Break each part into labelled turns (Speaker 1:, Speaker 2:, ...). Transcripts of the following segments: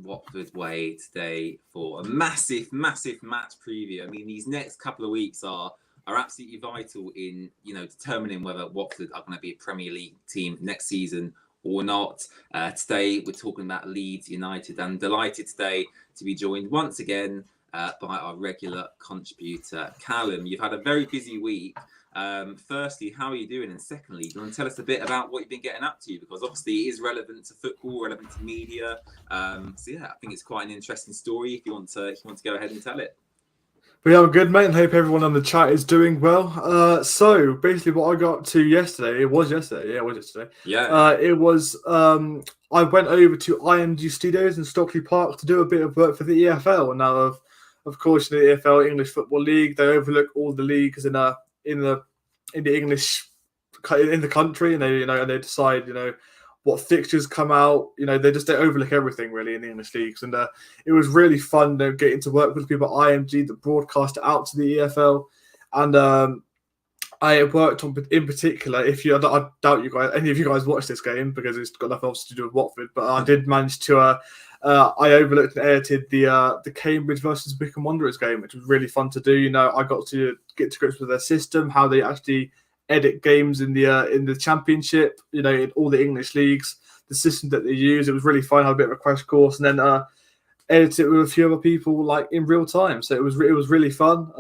Speaker 1: TheWatfordWay today for a massive match preview. I mean, these next couple of weeks are absolutely vital in determining whether Watford are going to be a Premier League team next season or not. Today we're talking about Leeds United, and delighted today to be joined once again by our regular contributor Callum. You've had a very busy week. Firstly, how are you doing? And secondly, do you want to tell us a bit about what you've been getting up to? Because obviously it is relevant to football, relevant to media. So yeah, I think it's quite an interesting story. If you want to go ahead and tell it.
Speaker 2: But yeah, I'm good, mate, and hope everyone on the chat is doing well. So basically, what I got up to yesterday, it was yesterday.
Speaker 1: Yeah.
Speaker 2: It was. I went over to IMG Studios in Stockley Park to do a bit of work for the EFL. And now, of course, the EFL, English Football League, they overlook all the leagues in the English in the country, and they decide what fixtures come out. They overlook everything really in the English leagues, and it was really fun getting to work with people at IMG that broadcast it out to the EFL. And I worked on, in particular, I doubt any of you guys watched this game because it's got nothing else to do with Watford, but I did manage to I overlooked and edited the Cambridge versus Wycombe Wanderers game, which was really fun to do. I got to get to grips with their system, how they actually edit games in the Championship, in all the English leagues, the system that they use. It was really fun. I had a bit of a crash course, and then edit it with a few other people like in real time. So it was really fun.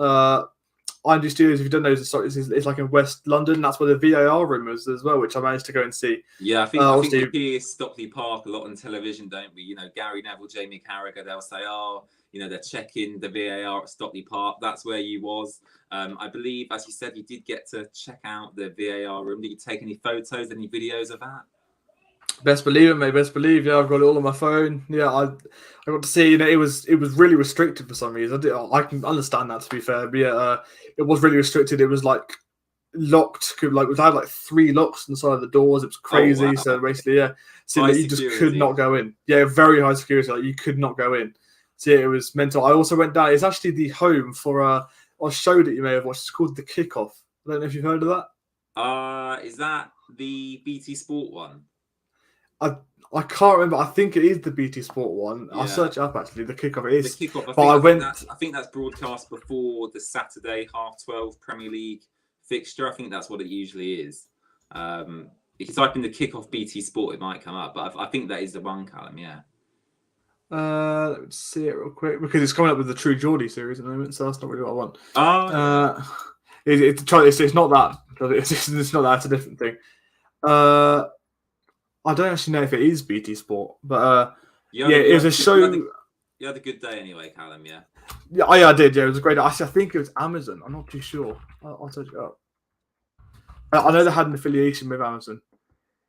Speaker 2: IMG Studios, if you don't know, it's like in West London. That's where the VAR room is as well, which I managed to go and see.
Speaker 1: Yeah, I think we hear Stockley Park a lot on television, don't we? Gary Neville, Jamie Carragher, they'll say, they're checking the VAR at Stockley Park. That's where you was. I believe, as you said, you did get to check out the VAR room. Did you take any photos, any videos of that?
Speaker 2: Best believe it, mate. Best believe. Yeah, I've got it all on my phone. Yeah, I got to see. It was really restricted for some reason. I can understand that, to be fair. But yeah, it was really restricted. It was like locked. We had like 3 locks inside of the doors. It was crazy. Oh, wow. So basically, yeah, so you just could not go in. Yeah, very high security. You could not go in. So yeah, it was mental. I also went down. It's actually the home for a show that you may have watched. It's called The Kickoff. I don't know if you've heard of
Speaker 1: that. Is that the BT Sport one?
Speaker 2: I can't remember. I think it is the BT Sport one. Yeah. I'll search it up, actually. The Kickoff it is.
Speaker 1: The Kickoff. I think that's broadcast before the Saturday 12:30 Premier League fixture. I think that's what it usually is. If you type in the Kickoff BT Sport, it might come up. But I think that is the one, Callum. Yeah.
Speaker 2: Let's see it real quick because it's coming up with the True Geordie series at the moment, so that's not really what I want. It's not that. It's not that. It's a different thing. I don't actually know if it is BT Sport, but it was a show.
Speaker 1: You had a good day anyway, Callum. Yeah.
Speaker 2: Yeah, I did. Yeah, it was a great day. Actually, I think it was Amazon. I'm not too sure. I'll search it up. I know they had an affiliation with Amazon.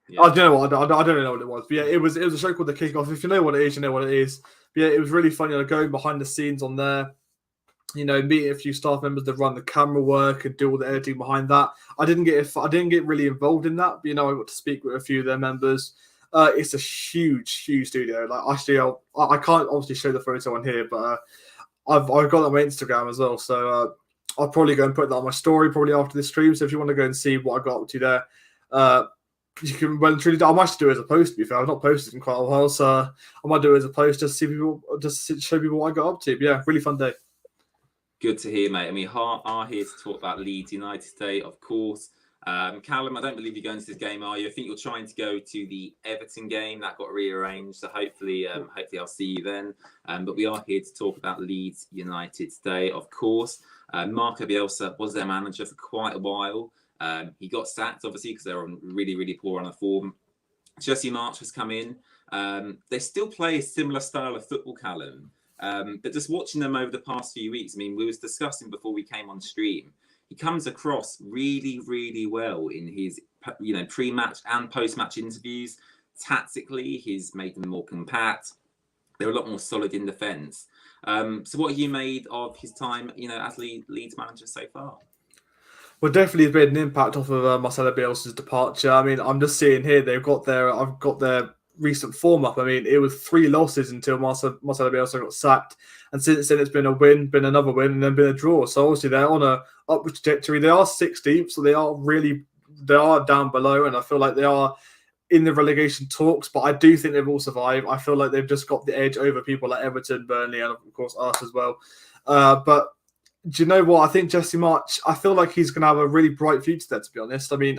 Speaker 2: Yeah. I don't know what I don't know what it was, but yeah, it was a show called The Kickoff. If you know what it is, you know what it is. But yeah, it was really fun. Going behind the scenes on there. Meeting a few staff members that run the camera work and do all the editing behind that. I didn't get really involved in that, but I got to speak with a few of their members. It's a huge studio. Like actually, I can't obviously show the photo on here, but I've got that on my Instagram as well. So I'll probably go and put that on my story probably after this stream. So if you want to go and see what I got up to there, you can well and truly. I might do it as a post. To be fair, I've not posted in quite a while, so I might do it as a post just to show people what I got up to. But yeah, really fun day.
Speaker 1: Good to hear, mate. And we are here to talk about Leeds United today, of course. Callum, I don't believe you're going to this game, are you? I think you're trying to go to the Everton game. That got rearranged, so hopefully I'll see you then. But we are here to talk about Leeds United today, of course. Marco Bielsa was their manager for quite a while. He got sacked, obviously, because they're on really poor on the form. Jesse March has come in. They still play a similar style of football, Callum. But just watching them over the past few weeks, I mean, we was discussing before we came on stream, he comes across really well in his, pre-match and post-match interviews. Tactically, he's made them more compact. They're a lot more solid in defence. So what have you made of his time, as Leeds manager so far?
Speaker 2: Well, definitely has made an impact off of Marcelo Bielsa's departure. I mean, I'm just seeing here, I've got their recent form up. I mean, it was 3 losses until Marcelo Bielsa got sacked, and since then it's been a win, been another win, and then been a draw. So obviously they're on a upward trajectory. They are 16th, so they are down below, and I feel like they are in the relegation talks, but I do think they will survive. I feel like they've just got the edge over people like Everton, Burnley, and of course us as well. But do you know what? I think Jesse March, I feel like he's going to have a really bright future there, to be honest. I mean,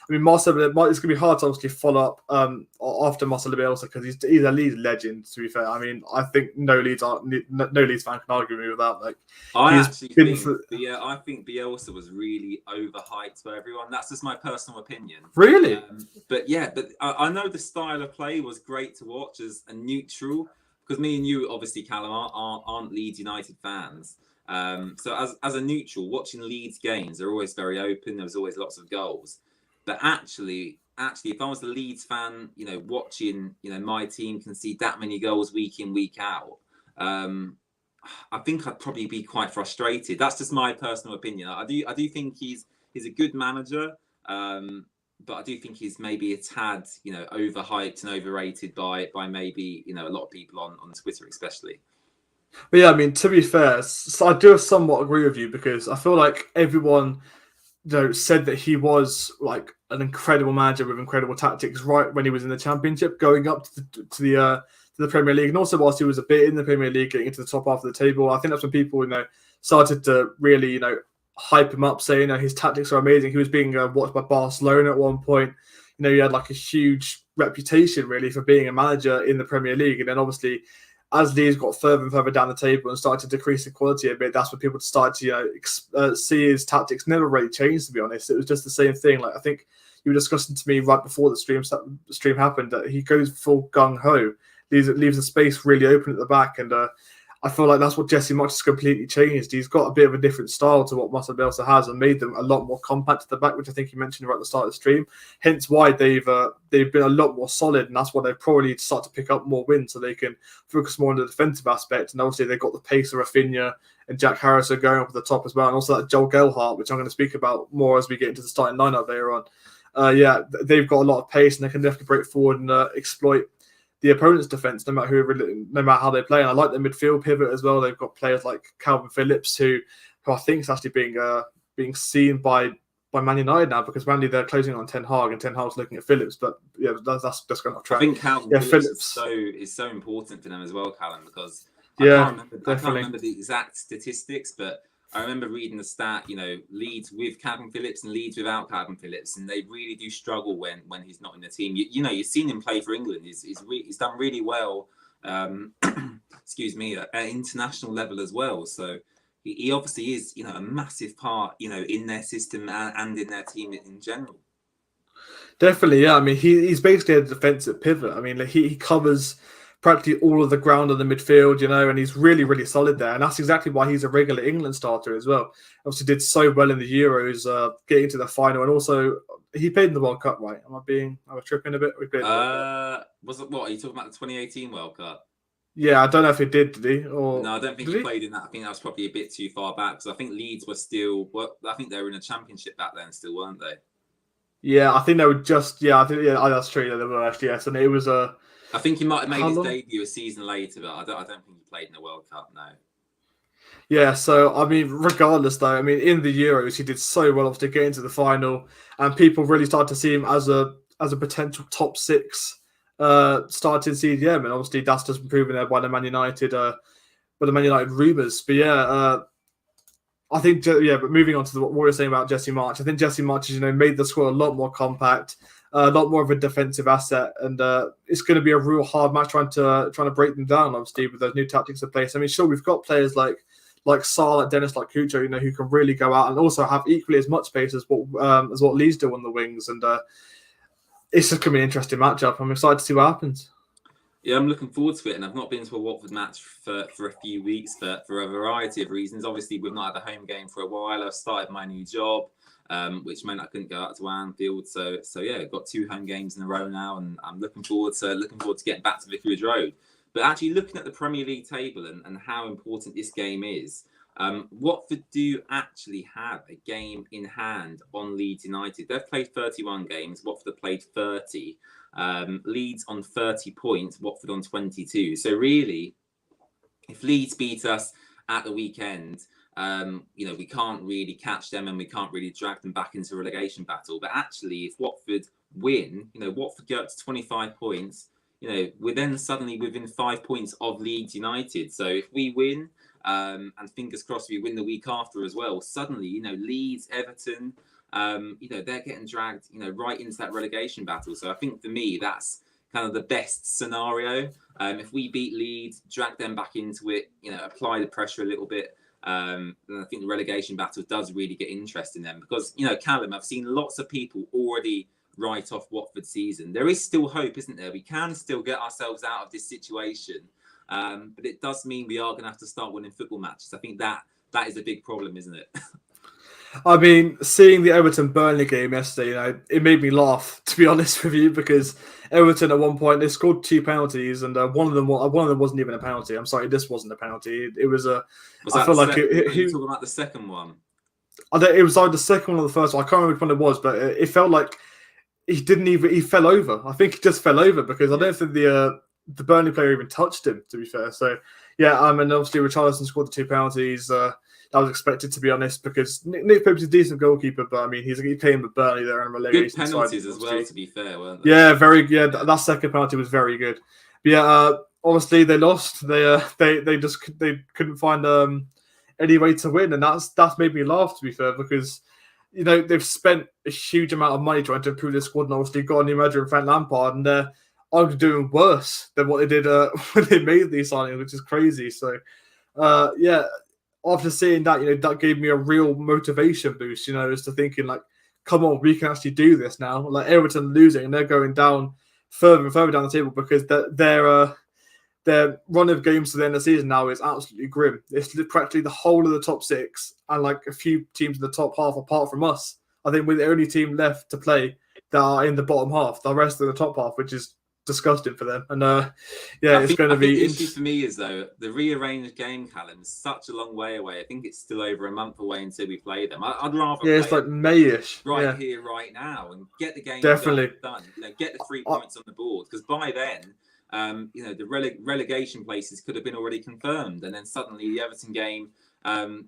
Speaker 2: Marcel, it's going to be hard to obviously follow up after Marcel Bielsa because he's a Leeds legend, to be fair. I mean, I think no Leeds fan can argue with me with that. Like,
Speaker 1: I think Bielsa was really overhyped by everyone. That's just my personal opinion.
Speaker 2: Really?
Speaker 1: But I know the style of play was great to watch as a neutral, because me and you, obviously, Callum, aren't Leeds United fans. So as a neutral, watching Leeds games, they're always very open. There was always lots of goals. But actually, if I was a Leeds fan, watching, my team concede that many goals week in, week out, I think I'd probably be quite frustrated. That's just my personal opinion. I do think he's a good manager, but I do think he's maybe a tad, overhyped and overrated by maybe, a lot of people on Twitter, especially.
Speaker 2: But yeah, I mean, to be fair, so I do somewhat agree with you because I feel like everyone, said that he was like an incredible manager with incredible tactics right when he was in the Championship, going up to the Premier League, and also whilst he was a bit in the Premier League, getting into the top half of the table. I think that's when people, started to really, hype him up, saying, his tactics are amazing. He was being watched by Barcelona at one point. He had like a huge reputation really for being a manager in the Premier League, and then obviously, as Leeds got further and further down the table and started to decrease the quality a bit, that's when people started to, see his tactics never really changed, to be honest. It was just the same thing. Like, I think you were discussing to me right before the stream happened that he goes full gung-ho, leaves the space really open at the back, and I feel like that's what Jesse March has completely changed. He's got a bit of a different style to what Marcel Bielsa has and made them a lot more compact at the back, which I think you mentioned right at the start of the stream. Hence why they've been a lot more solid, and that's why they probably need to start to pick up more wins so they can focus more on the defensive aspect. And obviously they've got the pace of Rafinha and Jack Harris are going up at the top as well, and also that Joel Gelhardt, which I'm going to speak about more as we get into the starting lineup later on. They've got a lot of pace and they can definitely break forward and exploit the opponent's defense, no matter how they play. And I like their midfield pivot as well. They've got players like Calvin Phillips, who I think is actually being seen by Man United now, because mainly they're closing on Ten Hag and Ten Hag's looking at Phillips. But yeah, that's just going off track.
Speaker 1: I think Calvin Phillips is so important for them as well, Callum, because I can't remember the exact statistics, but I remember reading the stat, Leeds with Calvin Phillips and Leeds without Calvin Phillips, and they really do struggle when he's not in the team. You've seen him play for England. He's done really well, excuse me, at international level as well. So he obviously is, a massive part, in their system and in their team in general.
Speaker 2: Definitely, yeah. I mean, he's basically a defensive pivot. I mean, he covers practically all of the ground on the midfield, and he's really, really solid there. And that's exactly why he's a regular England starter as well. Obviously did so well in the Euros, getting to the final. And also, he played in the World Cup, right? Am I tripping a bit?
Speaker 1: Was it what? Are you talking about the 2018 World Cup?
Speaker 2: Yeah, I don't know if he did he? Or
Speaker 1: no, I don't think he played in that. I think that was probably a bit too far back, because I think Leeds were still, I think they were in a championship back then still, weren't they?
Speaker 2: Yeah, I think they were just, that's true. They were actually, yes. And it was
Speaker 1: I think he might have made his debut a season later, but I don't think he played in the World Cup, no.
Speaker 2: Yeah, so, I mean, regardless, though, I mean, in the Euros, he did so well, obviously, getting to the final, and people really started to see him as a potential top six starting CDM, and obviously that's just been proven there by the Man United rumours. But yeah, I think, but moving on to what we were saying about Jesse March, I think Jesse March has, made the squad a lot more compact, a lot more of a defensive asset, and it's going to be a real hard match trying to break them down, obviously, with those new tactics in place. I mean, sure, we've got players like Saar, like Dennis, like Cucho, who can really go out and also have equally as much space as what Leeds do on the wings, and it's just going to be an interesting matchup. I'm excited to see what happens.
Speaker 1: Yeah, I'm looking forward to it, and I've not been to a Watford match for a few weeks for a variety of reasons. Obviously, we've not had a home game for a while. I've started my new job, which meant I couldn't go out to Anfield. So yeah, got 2 home games in a row now, and I'm looking forward to getting back to Vicarage Road. But actually, looking at the Premier League table and how important this game is, Watford do actually have a game in hand on Leeds United. They've played 31 games. Watford have played 30. Leeds on 30 points, Watford on 22. So really, if Leeds beat us at the weekend, we can't really catch them and we can't really drag them back into a relegation battle. But actually, if Watford win, Watford get up to 25 points. We're then suddenly within 5 points of Leeds United. So if we win, and fingers crossed we win the week after as well, suddenly, Leeds, Everton, they're getting dragged, right into that relegation battle. So I think for me, that's kind of the best scenario. If we beat Leeds, drag them back into it, apply the pressure a little bit, then I think the relegation battle does really get interesting then. Because, Callum, I've seen lots of people already write off Watford's season. There is still hope, isn't there? We can still get ourselves out of this situation. But it does mean we are going to have to start winning football matches. I think that is a big problem, isn't it?
Speaker 2: I mean, seeing the Everton-Burnley game yesterday, it made me laugh, to be honest with you, because Everton at one point, they scored 2 penalties, and one of them wasn't even a penalty. I'm sorry, this wasn't a penalty. It was a...
Speaker 1: I feel like... Are you talking about the second one?
Speaker 2: It was either the second one or the first one. I can't remember which one it was, but it felt like he fell over. I think he just fell over because I don't think the Burnley player even touched him, to be fair. So, yeah, and obviously Richarlison scored the 2 penalties. That was expected, to be honest, because Nick Pope's a decent goalkeeper, but I mean, he's playing with Burnley there in relegation.
Speaker 1: Good penalties as well, to be fair, weren't they?
Speaker 2: Yeah, very good. That second penalty was very good. But yeah, obviously they lost. They couldn't find any way to win, and that's made me laugh, to be fair, because they've spent a huge amount of money trying to improve their squad, and obviously got a new manager in Frank Lampard, and they're arguably doing worse than what they did when they made these signings, which is crazy. So, yeah, after seeing that, that gave me a real motivation boost, as to thinking like, come on, we can actually do this now. Like Everton losing, and they're going down further and further down the table because their run of games to the end of the season now is absolutely grim. It's practically the whole of the top 6 and like a few teams in the top half apart from us. I think we're the only team left to play that are in the bottom half. The rest of the top half, which is disgusting for them. And it's going to be...
Speaker 1: The issue for me is, though, the rearranged game, Callum, is such a long way away. I think it's still over a month away until we play them. I'd rather
Speaker 2: it's like May-ish.
Speaker 1: Right here, right now, and get the game
Speaker 2: definitely
Speaker 1: done. Get the 3 points on the board, because by then... the relegation places could have been already confirmed, and then suddenly the Everton game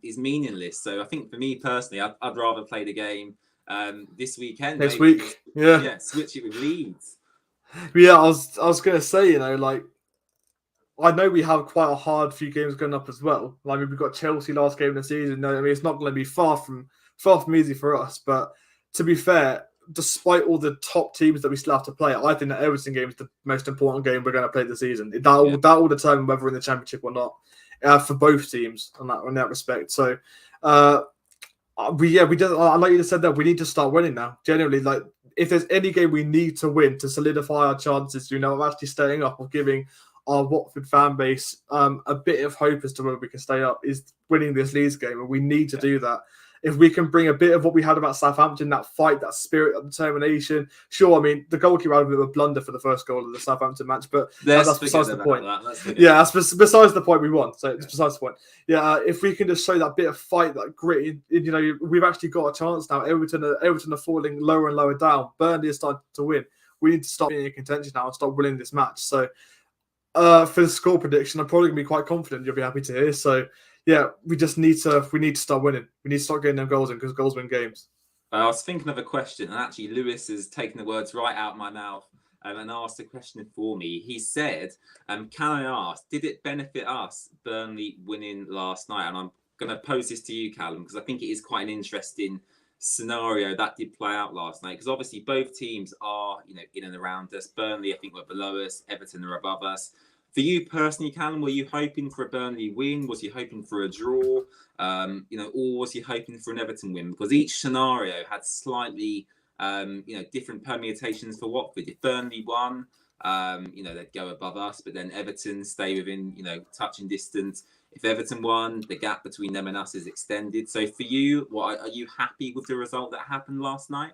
Speaker 1: is meaningless. So I think for me personally, I'd rather play the game this weekend.
Speaker 2: Next week, yeah,
Speaker 1: switch it with Leeds.
Speaker 2: Yeah, I was gonna say, like, I know we have quite a hard few games going up as well. Like, we've got Chelsea last game of the season. I mean, it's not going to be far from easy for us. But to be fair, despite all the top teams that we still have to play, I think that Everton game is the most important game we're going to play this season. That will determine whether we're in the Championship or not for both teams in that respect. So, we just, like you just said, that we need to start winning now. Generally, like, if there's any game we need to win to solidify our chances, of actually staying up, or giving our Watford fan base a bit of hope as to whether we can stay up, is winning this Leeds game, and we need to do that. If we can bring a bit of what we had about Southampton, that fight, that spirit, that determination. Sure, I mean, the goalkeeper had a bit of a blunder for the first goal of the Southampton match, but that's besides the point. That's besides the point we won. So it's besides the point. Yeah, if we can just show that bit of fight, that grit, we've actually got a chance now. Everton are falling lower and lower down. Burnley is starting to win. We need to stop being in contention now and start winning this match. So for the score prediction, I'm probably going to be quite confident. You'll be happy to hear. So, yeah, we need to start winning. We need to start getting them goals in, because goals win games.
Speaker 1: I was thinking of a question, and actually Lewis has taken the words right out of my mouth and asked a question for me. He said, can I ask, did it benefit us, Burnley winning last night? And I'm going to pose this to you, Callum, because I think it is quite an interesting scenario that did play out last night. Because obviously both teams are, in and around us. Burnley, I think, were below us. Everton are above us. For you personally, Callum, were you hoping for a Burnley win? Was you hoping for a draw? Or was you hoping for an Everton win? Because each scenario had slightly, different permutations for Watford. If Burnley won, they'd go above us, but then Everton stay within, touching distance. If Everton won, the gap between them and us is extended. So for you, are you happy with the result that happened last night?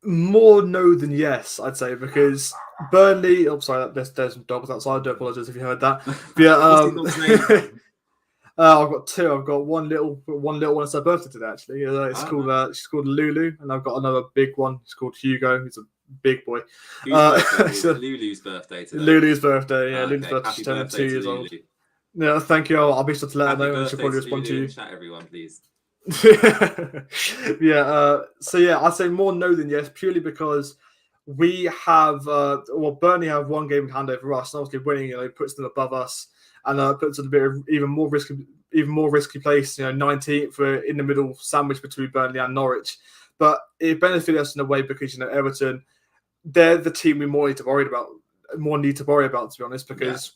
Speaker 2: More no than yes, I'd say, because Burnley. Oh, sorry, there's some dogs outside. I do apologise if you heard that. But yeah, I've got 2. I've got one little one. It's her birthday today, actually. She's called Lulu, and I've got another big one. It's called Hugo. He's a big boy.
Speaker 1: Lulu's birthday today.
Speaker 2: Lulu's birthday. Yeah,
Speaker 1: okay.
Speaker 2: Lulu's birthday. She's turning 2 years old.
Speaker 1: Lulu.
Speaker 2: Yeah, thank you. I'll be sure to let her know, and she'll probably respond to you.
Speaker 1: Chat, everyone, please.
Speaker 2: Yeah. So yeah, I say more no than yes, purely because we have, Burnley have one game in hand over us, and obviously winning, puts them above us, and puts us in a bit of even more risky place. 19th, we're in the middle, sandwiched between Burnley and Norwich, but it benefited us in a way because Everton, they're the team we more need to worry about. To be honest, because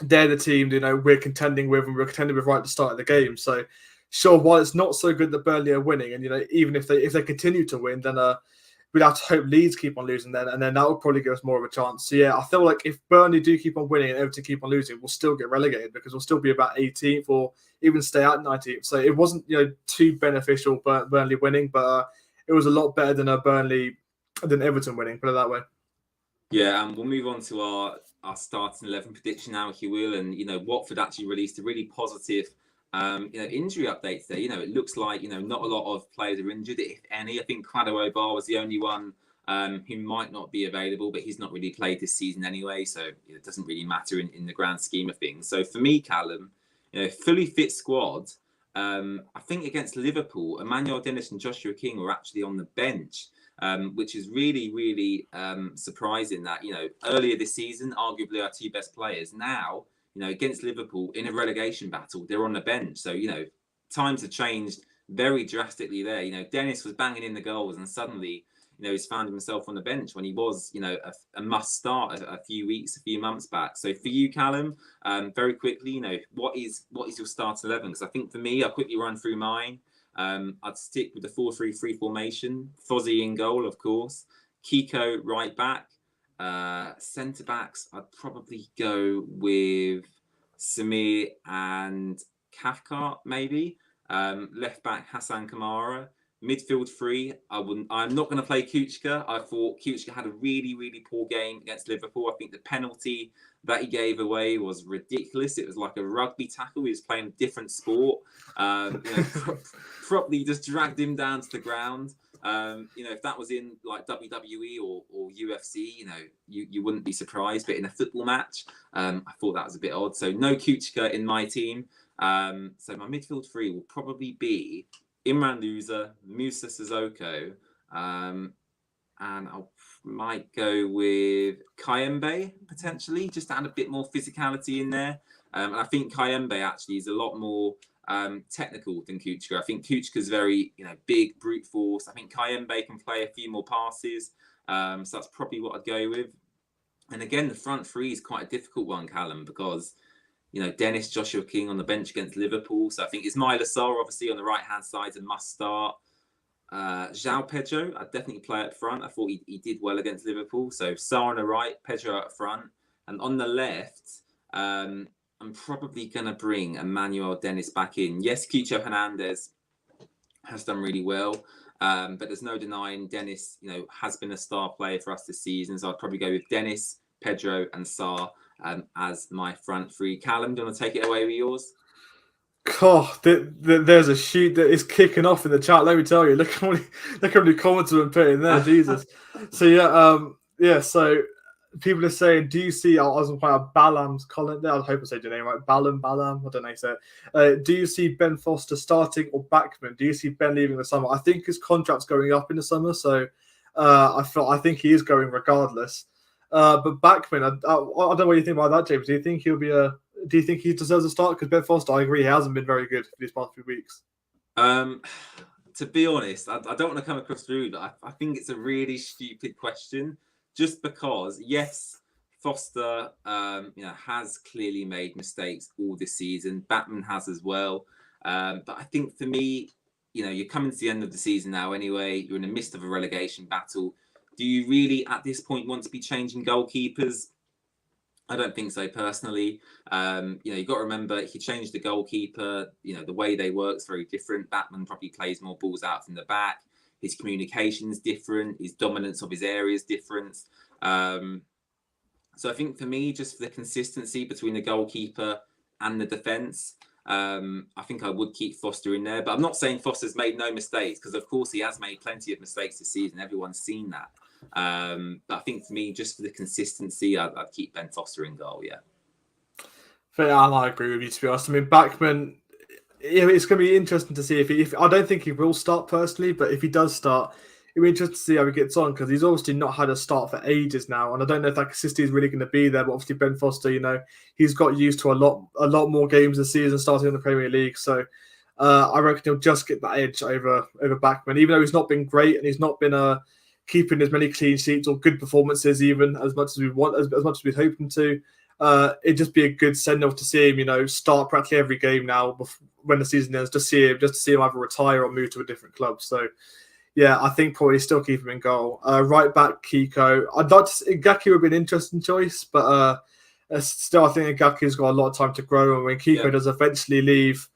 Speaker 2: they're the team we're contending with, and we're contending with right at the start of the game. So, sure, while it's not so good that Burnley are winning, and even if they continue to win, then we'd have to hope Leeds keep on losing then, and then that will probably give us more of a chance. So yeah, I feel like if Burnley do keep on winning and Everton keep on losing, we'll still get relegated because we'll still be about 18th or even stay at 19th. So it wasn't too beneficial Burnley winning, but it was a lot better than Everton winning. Put it that way.
Speaker 1: Yeah, and we'll move on to our starting 11 prediction now, if you will. And Watford actually released a really positive injury update today. It looks like not a lot of players are injured, if any. I think Kwado Bar was the only one who might not be available, but he's not really played this season anyway, so it doesn't really matter in the grand scheme of things. So for me, Callum, fully fit squad. I think against Liverpool, Emmanuel Dennis and Joshua King were actually on the bench. Which is really, really surprising that, earlier this season, arguably our two best players. Now, against Liverpool in a relegation battle, they're on the bench. So, times have changed very drastically there. Dennis was banging in the goals and suddenly, he's found himself on the bench when he was, a must start a few months back. So for you, Callum, very quickly, what is your start 11? Because I think for me, I'll quickly run through mine. I'd stick with the 4-3-3 formation. Fozzie in goal, of course. Kiko right back. Centre backs, I'd probably go with Samir and Cathcart, maybe. Left back, Hassan Kamara. Midfield three, I'm not going to play Kuchka. I thought Kuchka had a really, really poor game against Liverpool. I think the penalty that he gave away was ridiculous. It was like a rugby tackle. He was playing a different sport. Probably just dragged him down to the ground. If that was in like WWE or UFC, you wouldn't be surprised. But in a football match, I thought that was a bit odd. So no Kuchka in my team. So my midfield three will probably be Imran Louza, Musa Sissoko, and I might go with Kayembe potentially, just to add a bit more physicality in there. And I think Kayembe actually is a lot more technical than Kuchka. I think Kuchka's very, big brute force. I think Kayembe can play a few more passes. So that's probably what I'd go with. And again, the front three is quite a difficult one, Callum, because Dennis, Joshua King on the bench against Liverpool. So I think Ismaila Sarr, obviously, on the right-hand side, a must start. João Pedro, I'd definitely play up front. I thought he did well against Liverpool. So Sarr on the right, Pedro up front. And on the left, I'm probably going to bring Emmanuel Dennis back in. Yes, Quicho Hernandez has done really well. But there's no denying Dennis, has been a star player for us this season. So I'd probably go with Dennis, Pedro and Sarr as my front three. Callum, do you want to take it away with yours?
Speaker 2: God, there's a shoot that is kicking off in the chat. Let me tell you, look how many comments have been put in there. Jesus. So yeah. So people are saying, do you see? I was going to point out Balam's comment there. I hope I said your name right. Balam. I don't know how to say it. Do you see Ben Foster starting or Backman? Do you see Ben leaving the summer? I think his contract's going up in the summer, so I think he is going regardless. But Backman, I don't know what you think about that, James. Do you think do you think he deserves a start? Because Ben Foster, I agree, he hasn't been very good for these past few weeks.
Speaker 1: To be honest, I don't want to come across rude. I think it's a really stupid question, just because, yes, Foster, has clearly made mistakes all this season. Batman has as well. But I think for me, you're coming to the end of the season now anyway. You're in the midst of a relegation battle. Do you really, at this point, want to be changing goalkeepers? I don't think so personally. You've got to remember, if you change the goalkeeper, the way they work is very different. Batman probably plays more balls out from the back. His communication is different. His dominance of his area is different. So I think for me, just for the consistency between the goalkeeper and the defence, I think I would keep Foster in there. But I'm not saying Foster's made no mistakes, because of course he has made plenty of mistakes this season. Everyone's seen that. But I think for me, just for the consistency, I'd keep Ben Foster in goal. Yeah.
Speaker 2: I agree with you, to be honest. I mean, Backman, it's going to be interesting to see if I don't think he will start personally, but if he does start, it'll be interesting to see how he gets on because he's obviously not had a start for ages now, and I don't know if that consistency is really going to be there. But obviously Ben Foster, he's got used to a lot more games this season starting in the Premier League, so I reckon he'll just get that edge over Backman, even though he's not been great and he's not been keeping as many clean sheets or good performances even as much as we want, as much as we're hoping to. It'd just be a good send-off to see him, start practically every game now when the season ends, just to see him either retire or move to a different club. So, yeah, I think probably still keep him in goal. Right back, Kiko. I'd like to see Ngakia would be an interesting choice, but still, I think Ngakia's got a lot of time to grow, and when Kiko does eventually leave,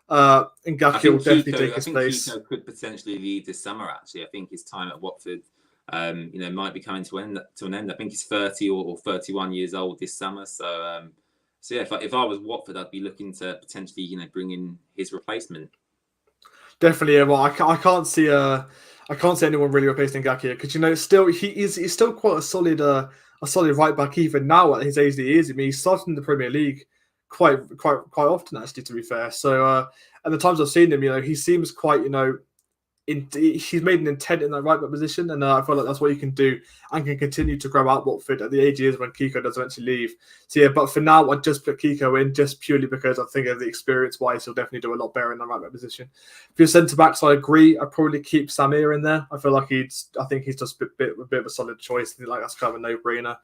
Speaker 2: Ngakia will definitely take his place.
Speaker 1: Kiko could potentially leave this summer. Actually, I think his time at Watford, might be coming to an end. I think he's 30 or 31 years old this summer. So yeah, if I was Watford, I'd be looking to potentially, bring in his replacement.
Speaker 2: Definitely, yeah. Well, I can't see anyone really replacing Ngakia because still he's still quite a solid right back even now at his age that he is. I mean, he's started in the Premier League quite often actually, to be fair. So and the times I've seen him, he seems quite he's made an intent in that right back position, and I feel like that's what he can do and can continue to grow out Watford at the age he is when Kiko does eventually leave. So yeah, but for now, I'd just put Kiko in just purely because I think of the experience-wise, he'll definitely do a lot better in the right back position. For your centre-backs, I agree. I'd probably keep Samir in there. I feel like I think he's just a bit of a solid choice. I think like that's kind of a no-brainer.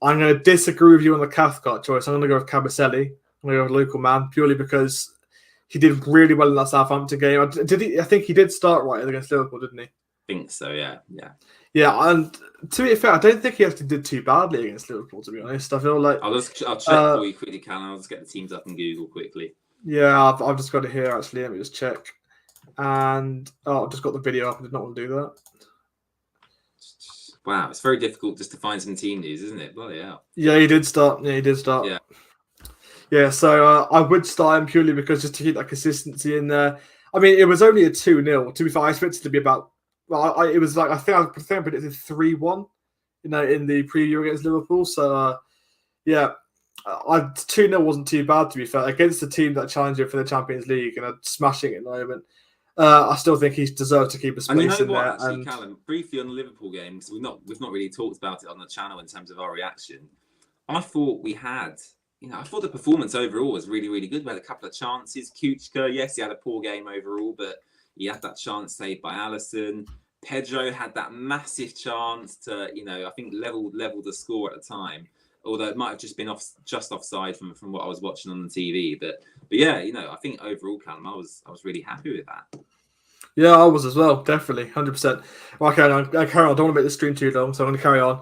Speaker 2: I'm going to disagree with you on the Cathcart choice. I'm going to go with Kabasele. I'm going to go with local man purely because he did really well in that Southampton game. I think he did start right against Liverpool, didn't he?
Speaker 1: I think so, yeah.
Speaker 2: Yeah, and to be fair, I don't think he actually did too badly against Liverpool, to be honest. I feel like...
Speaker 1: I'll check for you quickly, Cal. I'll just get the teams up on Google quickly.
Speaker 2: Yeah, I've just got it here, actually. Let me just check. And, I've just got the video up. I did not want to do that.
Speaker 1: Wow, it's very difficult just to find some team news, isn't it? Bloody hell.
Speaker 2: Yeah, he did start.
Speaker 1: Yeah.
Speaker 2: Yeah, so I would start him purely because just to keep that consistency in there. I mean, it was only a 2-0. To be fair, I expected it to be about... Well, it was like, I think I predicted 3-1, in the preview against Liverpool. So, yeah, 2-0 wasn't too bad, to be fair. Against the team that challenged him for the Champions League and are smashing it at the moment. I still think he deserves to keep a space in there.
Speaker 1: Actually, Callum, briefly on the Liverpool game, because we've not really talked about it on the channel in terms of our reaction. I thought we had... I thought the performance overall was really, really good. We had a couple of chances. Kuchka, yes, he had a poor game overall, but he had that chance saved by Alisson. Pedro had that massive chance to, I think level the score at the time. Although it might have just been offside from what I was watching on the TV. But yeah, I think overall, Callum, I was really happy with that.
Speaker 2: Yeah, I was as well, definitely, 100%. Well, I carry on. I don't want to make this stream too long, so I'm going to carry on.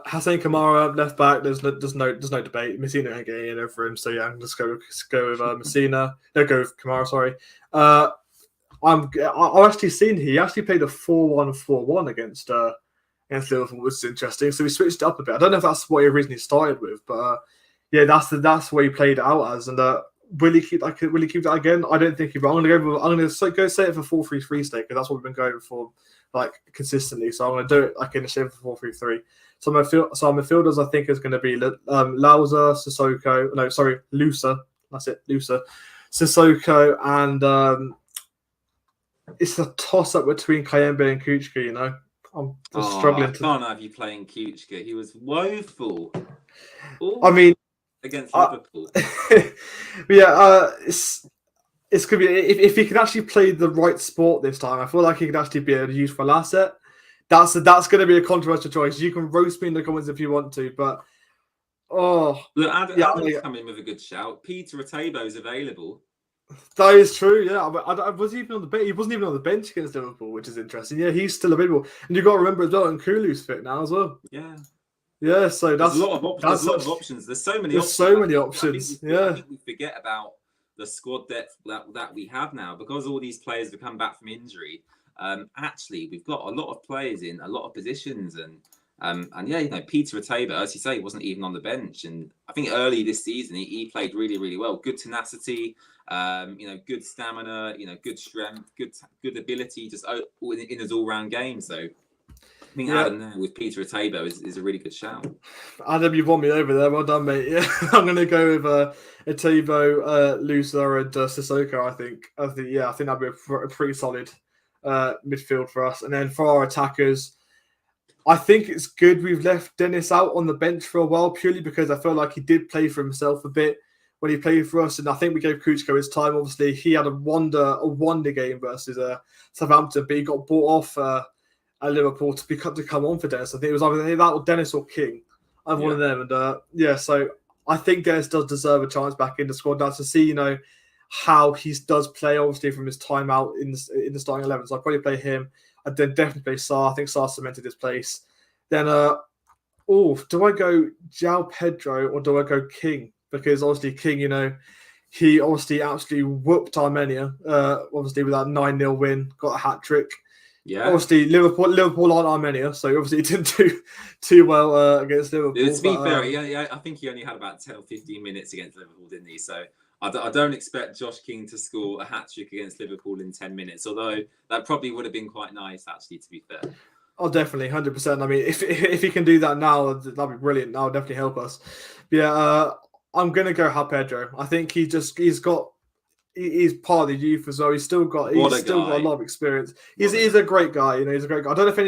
Speaker 2: Hassan Kamara, left back. There's no debate. Messina ain't getting in over him, so yeah, I'm just go with Messina. No, go with Kamara. Sorry. I've actually seen he actually played a 4-1-4-1 against Liverpool, which is interesting. So we switched it up a bit. I don't know if that's what he originally started with, but yeah, that's what he played it out as, and. Will he keep that again? I don't think he will. I'm going to go say it for 4-3-3 stake because that's what we've been going for consistently. So I'm going to do it in the shape of 4-3-3. So my midfielders I think is going to be Lauza, Sissoko. No, sorry, Lusa. That's it, Lusa, Sissoko, and it's a toss up between Kayembe and Kuchka. I'm just struggling.
Speaker 1: I can't have you playing Kuchka. He was woeful.
Speaker 2: Ooh. I mean.
Speaker 1: Against Liverpool.
Speaker 2: Yeah, it's going to be if he can actually play the right sport this time. I feel like he could actually be a useful asset. That's going to be a controversial choice. You can roast me in the comments if you want to, but
Speaker 1: look, Adam's come in with a good shout. Peter Atebo is available.
Speaker 2: That is true. Yeah, I wasn't even on the bench. He wasn't even on the bench against Liverpool, which is interesting. Yeah, he's still available, and you've got to remember as well, and Nkulu's fit now as well.
Speaker 1: Yeah.
Speaker 2: Yeah, so that's
Speaker 1: a lot of options. There's so many
Speaker 2: options.
Speaker 1: I think we forget about the squad depth that we have now because all these players have come back from injury. Actually, we've got a lot of players in a lot of positions, and yeah, Peter Ateba, as you say, wasn't even on the bench, and I think early this season he played really, really well. Good tenacity, good stamina, good strength, good ability, just in his all-round game. So. I think Adam there with Peter Atebo is a really good shout.
Speaker 2: Adam, you've won me over there. Well done, mate. Yeah, I'm going to go with Atebo, Lusa, and Sissoko. I think that'd be a pretty solid midfield for us. And then for our attackers, I think it's good we've left Dennis out on the bench for a while, purely because I feel like he did play for himself a bit when he played for us, and I think we gave Kuchko his time. Obviously, he had a wonder game versus Southampton, but he got bought off at Liverpool to come on for Dennis. I think it was either that or Dennis or King. I'm one of them, and so I think Dennis does deserve a chance back in the squad now to see how he does play. Obviously, from his time out in the starting 11, so I'll probably play him. I'd then definitely play Sarr. I think Sarr cemented his place. Then, do I go João Pedro or do I go King? Because obviously King, he obviously absolutely whooped Armenia. Obviously with that 9-0 win, got a hat trick.
Speaker 1: Yeah.
Speaker 2: Obviously Liverpool aren't Armenia, so obviously he didn't do too well against Liverpool.
Speaker 1: To be fair, I think he only had about 10 or 15 minutes against Liverpool, didn't he? So I don't expect Josh King to score a hat trick against Liverpool in 10 minutes. Although that probably would have been quite nice, actually. To be fair.
Speaker 2: Oh, definitely, 100%. I mean, if he can do that now, that'd be brilliant. That would definitely help us. But yeah, I'm gonna go João Pedro. I think he's part of the youth as well. He's still got a lot of experience. He's a great guy. He's a great guy. I don't know if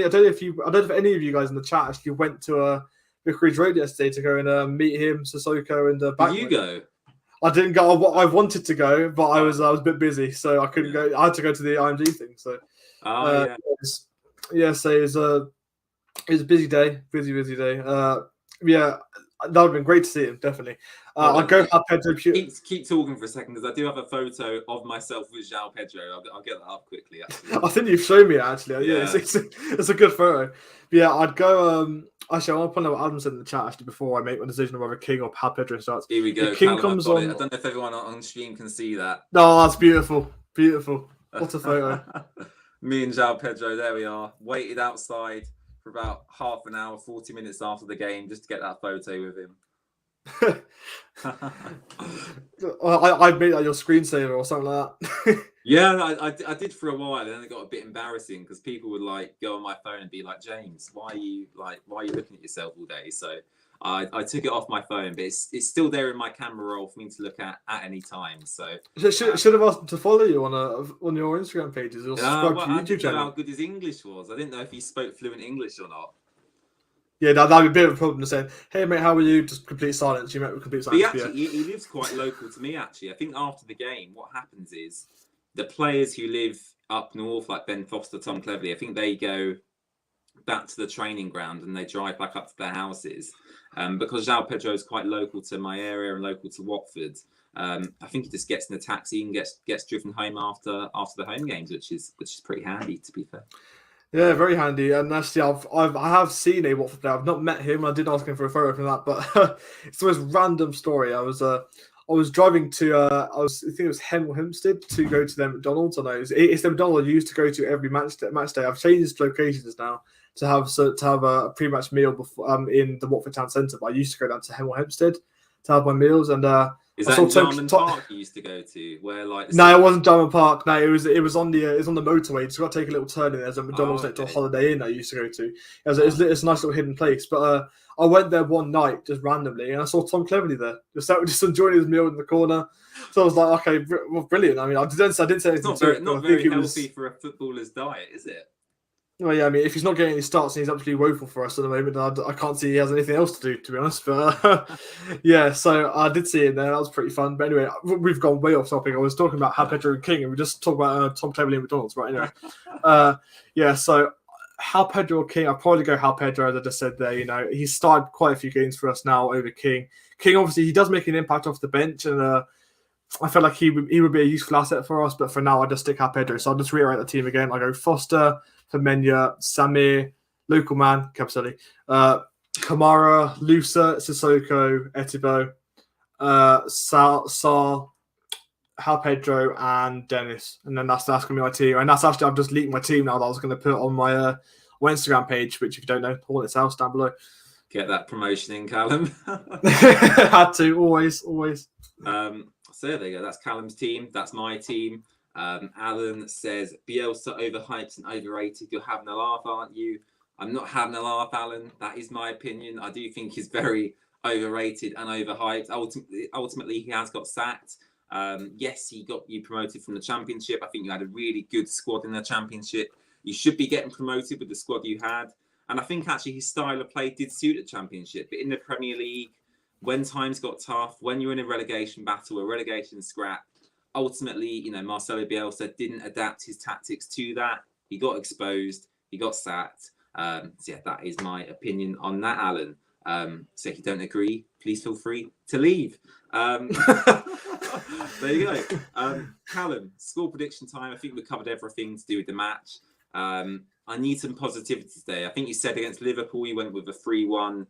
Speaker 2: any of you guys in the chat actually went to Vicarage Road yesterday to go and meet him, Sissoko, and
Speaker 1: Did you go?
Speaker 2: I didn't go. I wanted to go, but I was a bit busy, so I couldn't go. I had to go to the IMG thing. So, so it was a busy day. Busy day. That would have been great to see him, definitely. I'll go João Pedro.
Speaker 1: Keep talking for a second, because I do have a photo of myself with João Pedro. I'll get that up quickly, actually.
Speaker 2: I think you've shown me, actually. Yeah, it's a good photo. But yeah, I'd go... actually, I want to point out what Adam said in the chat, actually, before I make my decision of whether King or João Pedro starts.
Speaker 1: Here we go.
Speaker 2: King comes on...
Speaker 1: I don't know if everyone on stream can see that.
Speaker 2: No, that's beautiful. Beautiful. What a photo.
Speaker 1: Me and João Pedro, there we are. Waited outside for about half an hour, 40 minutes after the game, just to get that photo with him.
Speaker 2: I made that your screensaver or something like that.
Speaker 1: Yeah, I did for a while, and then it got a bit embarrassing because people would go on my phone and be like, "James, why are you looking at yourself all day?" So I took it off my phone, but it's still there in my camera roll for me to look at any time. So
Speaker 2: should have asked him to follow you on your Instagram pages or subscribe to your YouTube channel.
Speaker 1: How good his English was. I didn't know if he spoke fluent English or not.
Speaker 2: Yeah, that'd be a bit of a problem to say, "Hey mate, how are you?" Just complete silence. You met with complete silence.
Speaker 1: But he lives quite local to me. Actually, I think after the game, what happens is the players who live up north, like Ben Foster, Tom Cleverley, I think they go back to the training ground and they drive back up to their houses. Because João Pedro is quite local to my area and local to Watford, I think he just gets in a taxi and gets driven home after the home games, which is pretty handy, to be fair.
Speaker 2: Yeah, very handy. And actually, I have seen a Watford player. I've not met him. I did ask him for a photo from that, but it's the most random story. I was driving to I think it was Hemel Hempstead to go to their McDonald's. I know it's the McDonald's I used to go to every match day. I've changed locations now to have a pre-match meal before in the Watford Town Centre. But I used to go down to Hemel Hempstead to have my meals. And
Speaker 1: is that in Jarman Park you used to go to? Where
Speaker 2: No, it wasn't Jarman Park. No, it was on the motorway. So I got to take a little turn in. There's a McDonald's next to a Holiday Inn I used to go to. It's a nice little hidden place. But I went there one night just randomly, and I saw Tom Cleverley there, just enjoying his meal in the corner. So I was like, okay, well, brilliant. I mean, I didn't say anything.
Speaker 1: It's not very healthy for a footballer's diet, is it?
Speaker 2: Well, yeah, I mean, if he's not getting any starts and he's absolutely woeful for us at the moment, I can't see he has anything else to do, to be honest. But yeah, so I did see him there. That was pretty fun. But anyway, we've gone way off topic. I was talking about João Pedro and King, and we just talked about Tom Cleverley and McDonald's, right? Anyway, yeah, so João Pedro or King, I'll probably go João Pedro, as I just said there. He's started quite a few games for us now over King. King, obviously, he does make an impact off the bench, and I feel like he would be a useful asset for us. But for now, I just stick João Pedro. So I'll just reiterate the team again. I go Foster, Femenya, Samir, local man, Capselli, Kamara, Lusa, Sissoko, Etibo, Sarr, João Pedro, and Dennis. And then that's going to be my team. And that's actually, I've just leaked my team now that I was going to put on my Instagram page, which if you don't know, Hornets House down below.
Speaker 1: Get that promotion in, Callum.
Speaker 2: Had to, always.
Speaker 1: So there you go. That's Callum's team. That's my team. Alan says, Bielsa overhyped and overrated. You're having a laugh, aren't you? I'm not having a laugh, Alan. That is my opinion. I do think he's very overrated and overhyped. Ultimately, he has got sacked. Yes, he got you promoted from the Championship. I think you had a really good squad in the Championship. You should be getting promoted with the squad you had. And I think actually his style of play did suit the Championship. But in the Premier League, when times got tough, when you're in a relegation battle, a relegation scrap, ultimately, Marcelo Bielsa didn't adapt his tactics to that. He got exposed. He got sacked. So yeah, that is my opinion on that, Alan. So if you don't agree, please feel free to leave. There you go. Callum, score prediction time. I think we covered everything to do with the match. I need some positivity today. I think you said against Liverpool, you went with a 3-1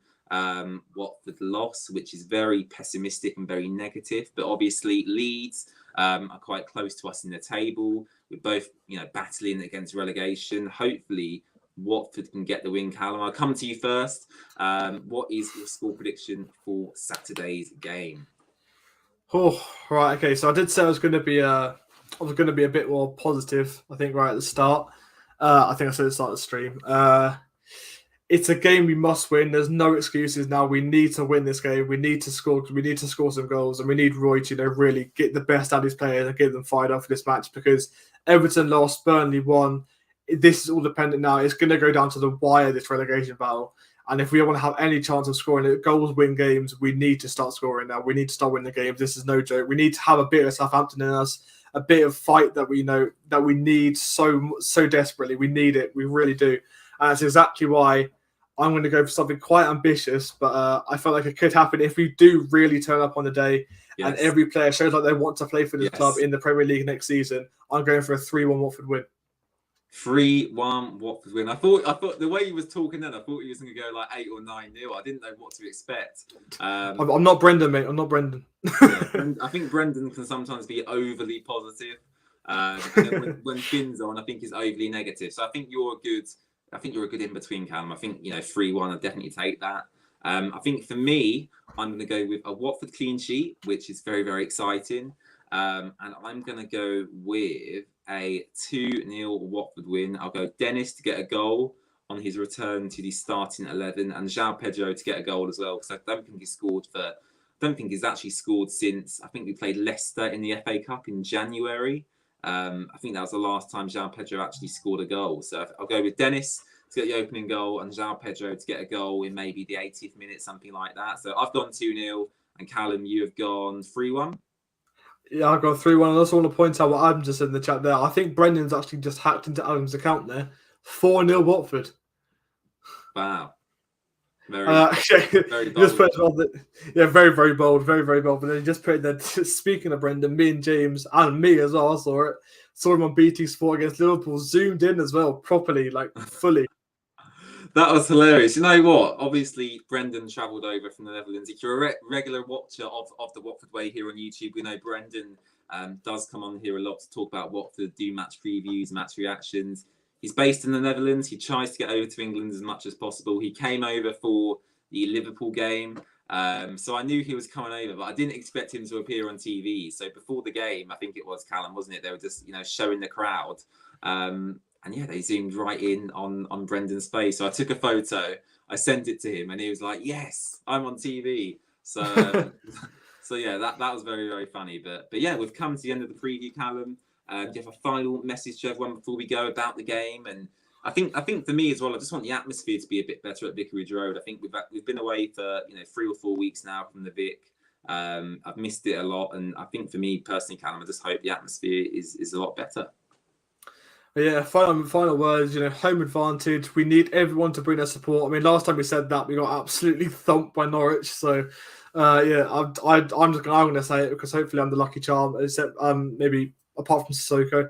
Speaker 1: Watford loss, which is very pessimistic and very negative. But obviously, Leeds are quite close to us in the table. We're both, battling against relegation. Hopefully, Watford can get the win, Callum. I'll come to you first. What is your score prediction for Saturday's game?
Speaker 2: Oh, right. Okay. So I did say I was going to be a bit more positive. I think right at the start. I think I said at the start of the stream. It's a game we must win. There's no excuses now. We need to win this game. We need to score. We need to score some goals, and we need Roy to really get the best out of his players and get them fired up for this match, because Everton lost, Burnley won. This is all dependent now. It's going to go down to the wire, this relegation battle. And if we want to have any chance of scoring it, goals win games, we need to start scoring now. We need to start winning the games. This is no joke. We need to have a bit of Southampton in us, a bit of fight that we know that we need so desperately. We need it. We really do. And that's exactly why I'm going to go for something quite ambitious, but I feel like it could happen if we do really turn up on the day and every player shows like they want to play for this club in the Premier League next season. I'm going for a 3-1 Watford win.
Speaker 1: 3-1 Watford win. I thought the way he was talking then, I thought he was going to go like 8 or 9-0. I didn't know what to expect.
Speaker 2: I'm not Brendan, mate. I'm not Brendan.
Speaker 1: I think Brendan can sometimes be overly positive. And then when Finn's on, I think he's overly negative. So I think you're a good in between, Callum. I think 3-1. I'd definitely take that. I think for me, I'm going to go with a Watford clean sheet, which is very, very exciting. And I'm going to go with a 2-0 Watford win. I'll go Dennis to get a goal on his return to the starting 11, and João Pedro to get a goal as well, because I don't think he's actually scored since, I think we played Leicester in the FA Cup in January. I think that was the last time João Pedro actually scored a goal. So I'll go with Dennis to get the opening goal and João Pedro to get a goal in maybe the 80th minute, something like that. So I've gone 2-0, and Callum, you have gone 3-1.
Speaker 2: Yeah, I've got 3-1. I also want to point out what Adam just said in the chat there. I think Brendan's actually just hacked into Adam's account there. 4-0 Watford.
Speaker 1: Wow. Very bold.
Speaker 2: Just put very, very bold. Very, very bold. But then he just put that, speaking of Brendan, me and James, and me as well, I saw him on BT Sport against Liverpool, zoomed in as well, properly, like fully.
Speaker 1: That was hilarious. You know what? Obviously, Brendan travelled over from the Netherlands. If you're a regular watcher of the Watford Way here on YouTube, we know Brendan does come on here a lot to talk about Watford, do match previews, match reactions. He's based in the Netherlands. He tries to get over to England as much as possible. He came over for the Liverpool game. So I knew he was coming over, but I didn't expect him to appear on TV. So before the game, I think it was Callum, wasn't it? They were just, showing the crowd. And yeah, they zoomed right in on Brendan's face. So I took a photo, I sent it to him, and he was like, "Yes, I'm on TV." So, so yeah, that was very, very funny. But yeah, we've come to the end of the preview, Callum. Do you have a final message to everyone before we go about the game? And I think for me as well, I just want the atmosphere to be a bit better at Vicarage Road. I think we've been away for 3 or 4 weeks now from the Vic. I've missed it a lot, and I think for me personally, Callum, I just hope the atmosphere is a lot better.
Speaker 2: Yeah, final words, home advantage. We need everyone to bring their support. I mean, last time we said that, we got absolutely thumped by Norwich. So, yeah, I'm going to say it because hopefully I'm the lucky charm, except maybe apart from Sissoko.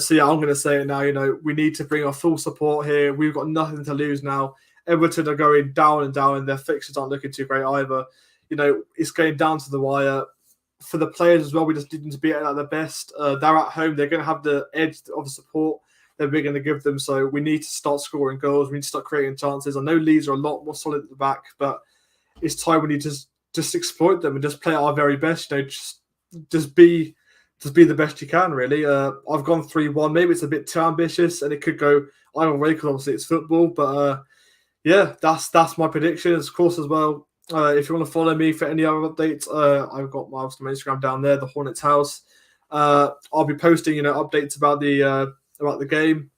Speaker 2: So, yeah, I'm going to say it now. We need to bring our full support here. We've got nothing to lose now. Everton are going down and down, and their fixtures aren't looking too great either. It's going down to the wire. For the players as well, we just need to be at their best. They're at home. They're going to have the edge of the support that we're going to give them. So we need to start scoring goals. We need to start creating chances. I know Leeds are a lot more solid at the back, but it's time we need to just exploit them and just play our very best. Just be just be the best you can, really. I've gone 3-1. Maybe it's a bit too ambitious, and it could go either way because obviously it's football. But yeah, that's my predictions. Of course, as well. If you want to follow me for any other updates, I've got my Instagram down there, the Hornets House. I'll be posting, updates about the game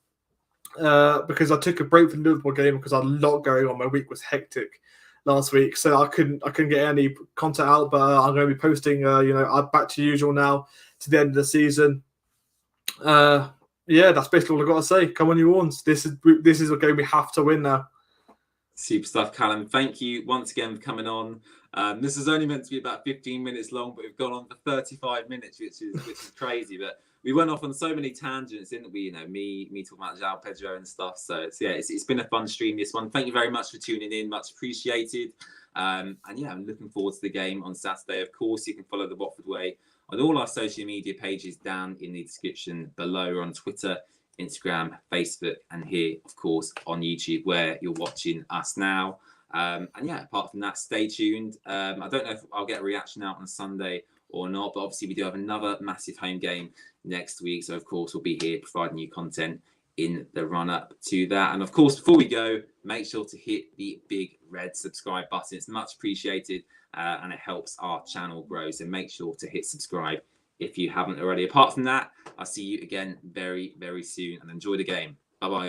Speaker 2: because I took a break from the Liverpool game because I had a lot going on. My week was hectic last week, so I couldn't get any content out. But I'm going to be posting, back to usual now to the end of the season. Yeah, that's basically all I've got to say. Come on, you Warns. This is a game we have to win now.
Speaker 1: Super stuff, Callum. Thank you once again for coming on. This is only meant to be about 15 minutes long, but we've gone on for 35 minutes, which is crazy. But we went off on so many tangents, didn't we? Me talking about João Pedro and stuff. So it's been a fun stream, this one. Thank you very much for tuning in. Much appreciated. And yeah, I'm looking forward to the game on Saturday. Of course, you can follow the Watford Way on all our social media pages down in the description below. We're on Twitter, Instagram, Facebook, and here, of course, on YouTube, where you're watching us now. And yeah, apart from that, stay tuned. I don't know if I'll get a reaction out on Sunday or not, but obviously we do have another massive home game next week. So, of course, we'll be here providing you content in the run-up to that. And, of course, before we go, make sure to hit the big red subscribe button. It's much appreciated, and it helps our channel grow. So make sure to hit subscribe if you haven't already. Apart from that, I'll see you again very, very soon, and enjoy the game. Bye-bye, guys.